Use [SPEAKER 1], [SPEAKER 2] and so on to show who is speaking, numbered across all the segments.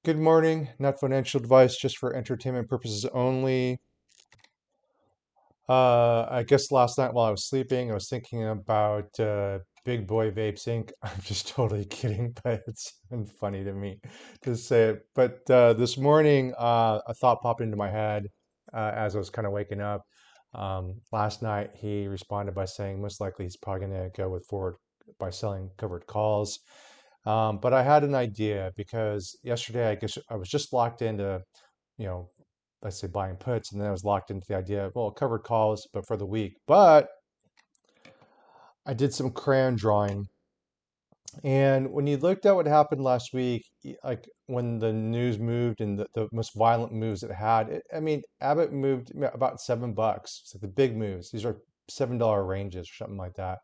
[SPEAKER 1] Good morning. Not financial advice, just for entertainment purposes only. I guess last night while I was sleeping, I was thinking about Big Boy Vapes Inc. I'm just totally kidding, but it's been funny to me to say it. But this morning, a thought popped into my head as I was kind of waking up. Last night, he responded by saying most likely he's probably going to go with forward by selling covered calls. But I had an idea because yesterday, I guess I was just locked into, you know, let's say buying puts, and then I was locked into the idea of, well, covered calls, but for the week. But I did some crayon drawing. And when you looked at what happened last week, like when the news moved and the most violent moves it had, I mean, Abbott moved about $7. So the big moves, these are $7 ranges or something like that.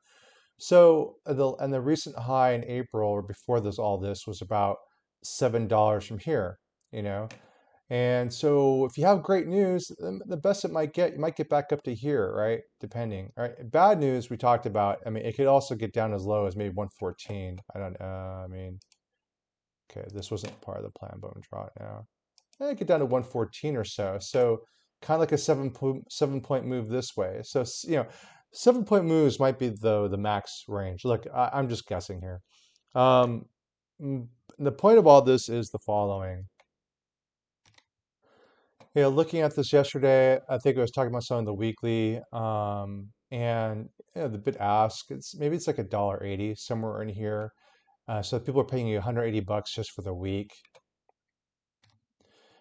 [SPEAKER 1] So the recent high in April or before this was about $7 from here, you know. And so if you have great news, the best it might get, you might get back up to here, right? Depending. All right. Bad news we talked about. I mean, it could also get down as low as maybe 114. I don't know. I mean, okay, this wasn't part of the plan, but I'm drawing it now. It get down to 114 or so. So kind of like a 7 point move this way. So 7 point moves might be the max range. Look, I'm just guessing here. Um, the point of all this is the following. Looking at this yesterday, I think I was talking about some of the weekly, and the bid ask, it's like $1.80 somewhere in here. So people are paying you $180 just for the week.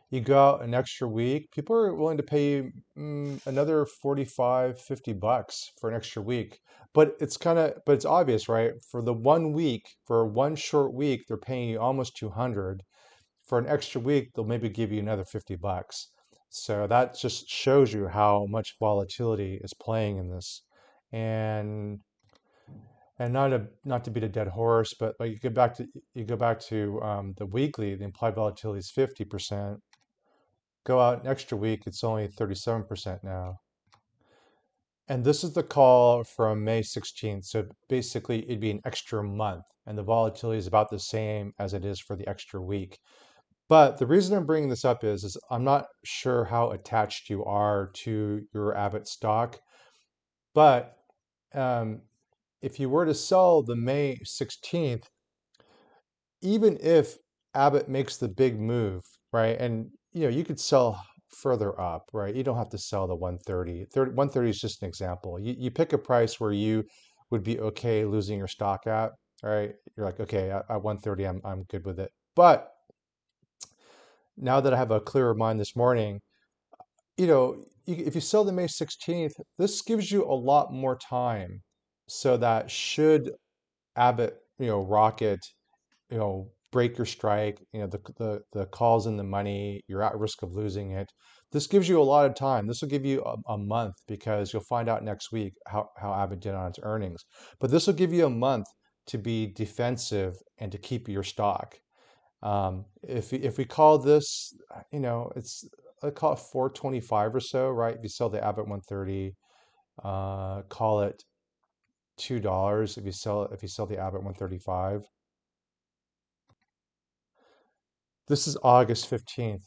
[SPEAKER 1] You go out an extra week, people are willing to pay you another 45, $50 for an extra week. But it's obvious, right? For the 1 week, for one short week, they're paying you almost 200. For an extra week, they'll maybe give you another $50. So that just shows you how much volatility is playing in this. And not to beat a dead horse, but like you go back to the weekly, the implied volatility is 50%. Go out an extra week, it's only 37% now. And this is the call from May 16th. So basically, it'd be an extra month, and the volatility is about the same as it is for the extra week. But the reason I'm bringing this up is I'm not sure how attached you are to your Abbott stock, but um, if you were to sell the May 16th, even if Abbott makes the big move, right? And you could sell further up, right? You don't have to sell the 130. 130 is just an example. You pick a price where you would be okay losing your stock at, right? You're like, okay, at 130, I'm good with it. But now that I have a clearer mind this morning, if you sell the May 16th, this gives you a lot more time so that should Abbott, rocket, break your strike, the call's in the money, you're at risk of losing it. This gives you a lot of time. This will give you a month because you'll find out next week how Abbott did on its earnings. But this will give you a month to be defensive and to keep your stock. If we call this, I call it 425 or so, right? If you sell the Abbott 130, call it $2 if you sell the Abbott 135. This is August 15th.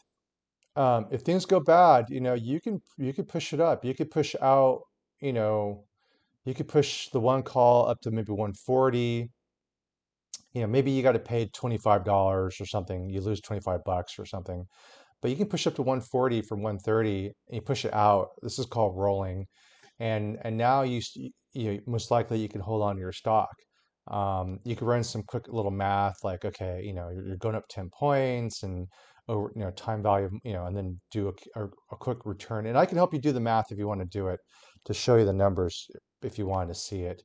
[SPEAKER 1] If things go bad, you could push it up. You could push out, you know, you could push the one call up to maybe 140. Maybe you got to pay $25 or something. You lose $25 or something. But you can push up to 140 from 130 and you push it out. This is called rolling. And now most likely you can hold on to your stock. You can run some quick little math like, okay, you're going up 10 points and over, time value, and then do a quick return. And I can help you do the math if you want to do it to show you the numbers if you want to see it.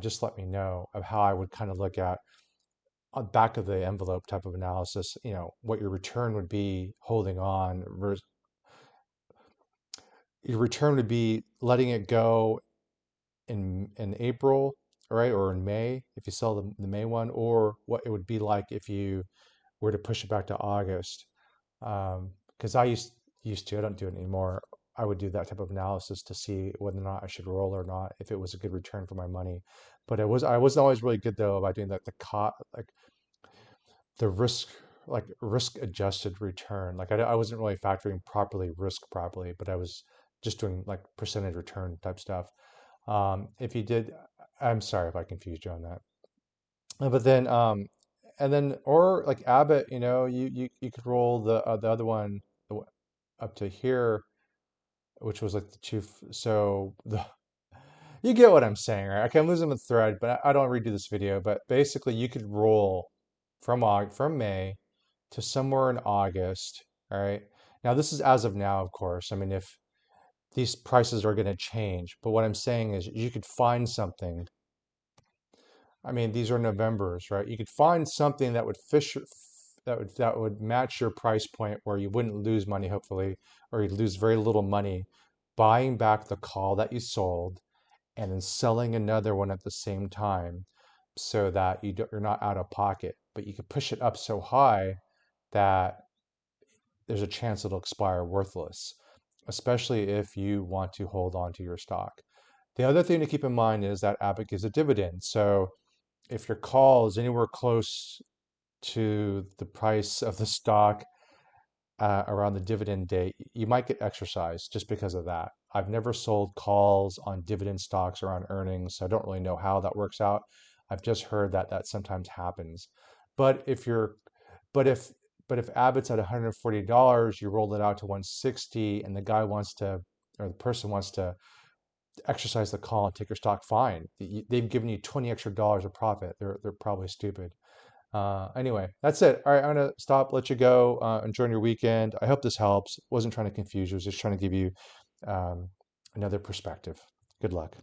[SPEAKER 1] Just let me know of how I would kind of look at on back of the envelope type of analysis, what your return would be holding on versus your return would be letting it go in April, right, or in May if you sell the May one, or what it would be like if you were to push it back to August. Because I used to, I don't do it anymore. I would do that type of analysis to see whether or not I should roll or not, if it was a good return for my money. But I wasn't always really good though about doing that. Like the risk like risk adjusted return. Like I wasn't really factoring risk properly, but I was just doing like percentage return type stuff. If you did, I'm sorry if I confused you on that. But then, and then, or like Abbott, you could roll the other one up to here, which was like the two. So you get what I'm saying, right? Okay, I'm losing the thread, but I don't redo this video. But basically, you could roll from May to somewhere in August. All right. Now, this is as of now, of course. I mean, if these prices are going to change, but what I'm saying is you could find something. I mean, these are Novembers, right? You could find something that would that would match your price point where you wouldn't lose money, hopefully, or you'd lose very little money buying back the call that you sold and then selling another one at the same time so that you're not out of pocket. But you could push it up so high that there's a chance it'll expire worthless, especially if you want to hold on to your stock. The other thing to keep in mind is that Abbott gives a dividend. So if your call is anywhere close to the price of the stock around the dividend date, you might get exercised just because of that. I've never sold calls on dividend stocks or on earnings, so I don't really know how that works out. I've just heard that that sometimes happens. But if you're, but if, but if Abbott's at $140, you roll it out to 160, and the guy wants to, or the person wants to exercise the call and take your stock, fine. They've given you 20 extra dollars of profit. They're probably stupid. Anyway, that's it. All right, I'm gonna stop, let you go. Enjoy your weekend. I hope this helps. Wasn't trying to confuse you. Was just trying to give you um, another perspective. Good luck.